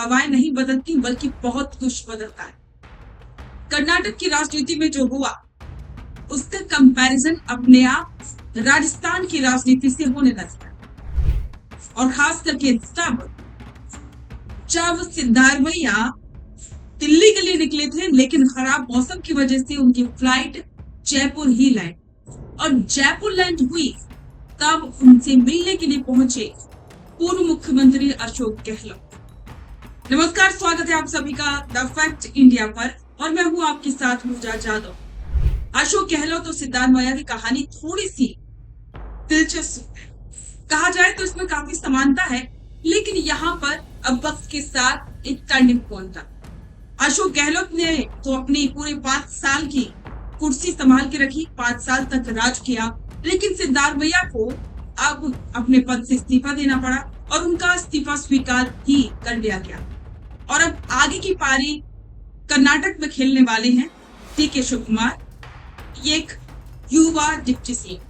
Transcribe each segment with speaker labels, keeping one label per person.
Speaker 1: हवाएं नहीं बदलती बल्कि बहुत कुछ बदलता है। कर्नाटक की राजनीति में जो हुआ उसका कंपैरिजन अपने आप राजस्थान की राजनीति से होने लगा, और खास करके जब सिद्धारमैया दिल्ली के लिए निकले थे, लेकिन खराब मौसम की वजह से उनकी फ्लाइट जयपुर ही लैंड, और जयपुर लैंड हुई तब उनसे मिलने के लिए पहुंचे पूर्व मुख्यमंत्री अशोक गहलोत। नमस्कार, स्वागत है आप सभी का द फैक्ट इंडिया पर, और मैं हूं आपके साथ पूजा जादव। अशोक गहलोत और सिद्धारमैया की कहानी थोड़ी सी दिलचस्प है। कहा जाए तो इसमें काफी समानता है, लेकिन यहाँ पर अब वक्त के साथ एक टर्निंग पॉइंट था। अशोक गहलोत ने तो अपनी पूरे 5 साल की कुर्सी संभाल के रखी, 5 साल तक राज किया, लेकिन सिद्धारमैया को अब अपने पद से इस्तीफा देना पड़ा और उनका इस्तीफा स्वीकार ही कर लिया गया। और अब आगे की पारी कर्नाटक में खेलने वाले हैं डीके शिवकुमार, ये एक युवा डिप्टी सीएम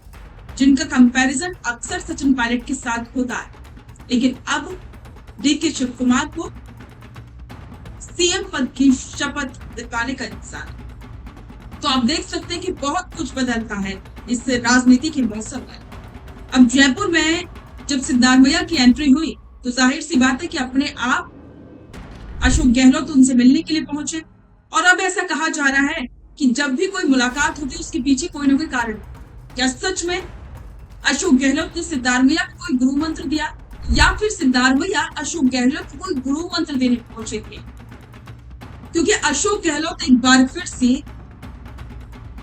Speaker 1: जिनका कंपैरिजन अक्सर सचिन पायलट के साथ होता है, लेकिन अब डीके शिवकुमार को सीएम पद की शपथ दिलवाने का इंतजार। तो आप देख सकते हैं कि बहुत कुछ बदलता है इस राजनीति के मौसम में। अब जयपुर में जब सिद्धारमैया की एंट्री हुई तो जाहिर सी बात है कि अपने आप अशोक गहलोत उनसे मिलने के लिए पहुंचे, और अब ऐसा कहा जा रहा है कि जब भी कोई मुलाकात होती है उसके पीछे कोई ना कोई कारण। क्या सच में अशोक गहलोत ने सिद्धारमैया को कोई गुरु मंत्र दिया, या फिर सिद्धारमैया अशोक गहलोत को कोई गुरु मंत्र देने पहुंचे थे? क्योंकि अशोक गहलोत एक बार फिर से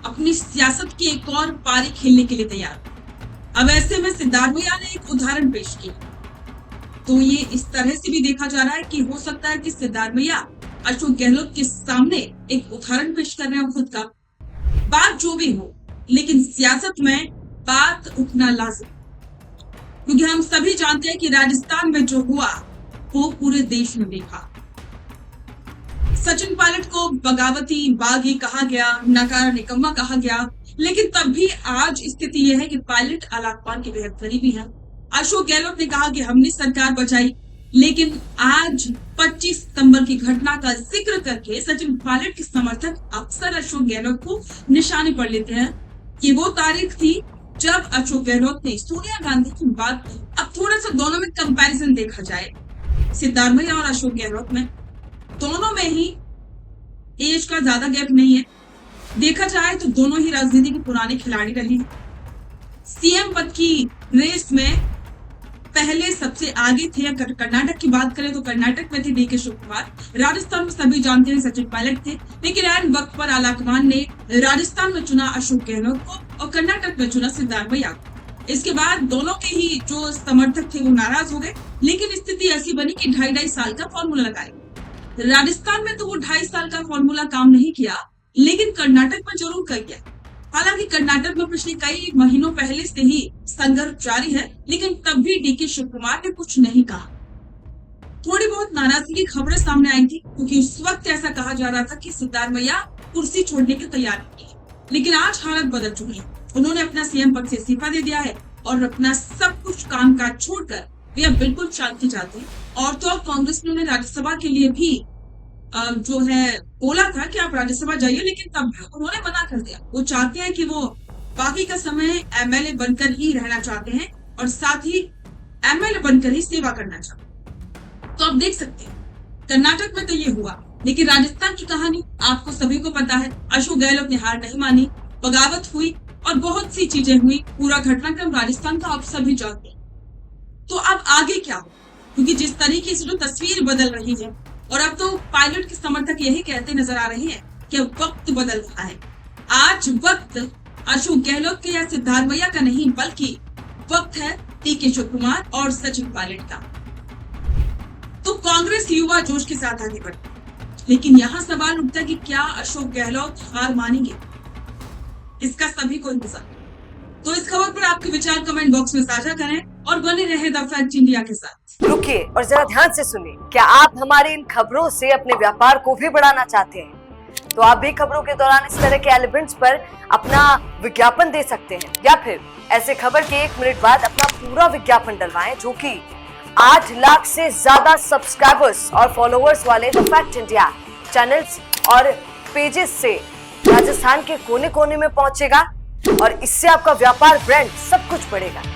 Speaker 1: अपनी सियासत की एक और पारी खेलने के लिए तैयार। अब ऐसे में सिद्धारमैया ने एक उदाहरण पेश किया, तो ये इस तरह से भी देखा जा रहा है कि हो सकता है कि सिद्धारमैया अशोक गहलोत के सामने एक उदाहरण पेश कर रहे हो खुद का। बात जो भी हो, लेकिन सियासत में बात उठना लाजिम, क्योंकि हम सभी जानते हैं कि राजस्थान में जो हुआ वो पूरे देश में देखा। सचिन पायलट को बगावती बागी कहा गया, नकारा निकम्मा कहा गया, लेकिन तब भी आज स्थिति यह है कि पायलट आलाकमान के बेहद करीबी हैं। अशोक गहलोत ने कहा कि हमने सरकार बचाई, लेकिन आज 25 सितंबर की घटना का जिक्र करके सचिन पायलट के समर्थक अक्सर अशोक गहलोत को निशाने पर लेते हैं कि वो तारीख थी जब अशोक गहलोत ने सोनिया गांधी की बात की। अब थोड़ा सा दोनों में कंपैरिजन देखा जाए, सिद्धारमैया और अशोक गहलोत में, दोनों में ही एज का ज्यादा गैप नहीं है। देखा जाए तो दोनों ही राजनीति के पुराने खिलाड़ी रहे हैं। सीएम पद की रेस में पहले सबसे आगे थे। अगर कर्नाटक की बात करें तो कर्नाटक में थे डीके शिवकुमार, राजस्थान में सभी जानते हैं सचिन पायलट थे, लेकिन ऐन वक्त पर आलाकमान ने राजस्थान में चुना अशोक गहलोत को और कर्नाटक में चुना सिद्धारमैया को। इसके बाद दोनों के ही जो समर्थक थे वो नाराज हो गए, लेकिन स्थिति ऐसी बनी कि 2.5 साल का फॉर्मूला लगाया। राजस्थान में तो वो 2.5 साल का फॉर्मूला काम नहीं किया, लेकिन कर्नाटक में जरूर कर गया। हालांकि कर्नाटक में पिछले कई महीनों पहले से ही संघर्ष जारी है, लेकिन तब भी डीके शिवकुमार ने कुछ नहीं कहा। थोड़ी बहुत नाराजगी की खबरें सामने आई थी, क्योंकि उस वक्त ऐसा कहा जा रहा था कि सिद्धारमैया कुर्सी छोड़ने की तैयारी की, लेकिन आज हालत बदल चुकी है। उन्होंने अपना सीएम पद से इस्तीफा दे दिया है और अपना सब कुछ काम काज छोड़कर वे अब बिल्कुल शांति चाहते हैं। और तो और कांग्रेस ने उन्हें राज्यसभा के लिए भी जो है बोला था कि आप राज्यसभा जाइए, लेकिन तब भी उन्होंने मना कर दिया। वो चाहते हैं कि वो बाकी का समय एमएलए बनकर ही रहना चाहते हैं और साथ ही एमएलए बनकर ही सेवा करना चाहते हैं। तो आप देख सकते हैं कर्नाटक में तो ये हुआ, लेकिन राजस्थान की कहानी आपको सभी को पता है। अशोक गहलोत ने हार नहीं मानी, बगावत हुई और बहुत सी चीजें हुई। पूरा घटनाक्रम राजस्थान का आप सभी जानते हैं। तो अब आगे क्या हो, क्योंकि जिस तरीके से जो तस्वीर बदल रही है, और अब तो पायलट के समर्थक यही कहते नजर आ रहे हैं कि अब वक्त बदल रहा है। आज वक्त अशोक गहलोत के या सिद्धारमैया का नहीं, बल्कि वक्त है डीके शिवकुमार और सचिन पायलट का। तो कांग्रेस युवा जोश के साथ आगे बढ़ी, लेकिन यहाँ सवाल उठता है कि क्या अशोक गहलोत हार मानेंगे? इसका सभी को इंतजार। तो इस खबर पर आपके विचार कमेंट बॉक्स में साझा करें और बने रहे द फैक्ट इंडिया के साथ।
Speaker 2: रुकिए और जरा ध्यान से सुनिए। क्या आप हमारी इन खबरों से अपने व्यापार को भी बढ़ाना चाहते हैं? तो आप भी खबरों के दौरान इस तरह के एलिमेंट्स पर अपना विज्ञापन दे सकते हैं, या फिर ऐसे खबर के 1 मिनट बाद अपना पूरा विज्ञापन डलवाएं, जो कि 8 लाख से ज्यादा सब्सक्राइबर्स और फॉलोअर्स वाले द फैक्ट इंडिया चैनल्स और पेजेस से राजस्थान के कोने कोने में पहुंचेगा और इससे आपका व्यापार, ब्रांड सब कुछ बढ़ेगा।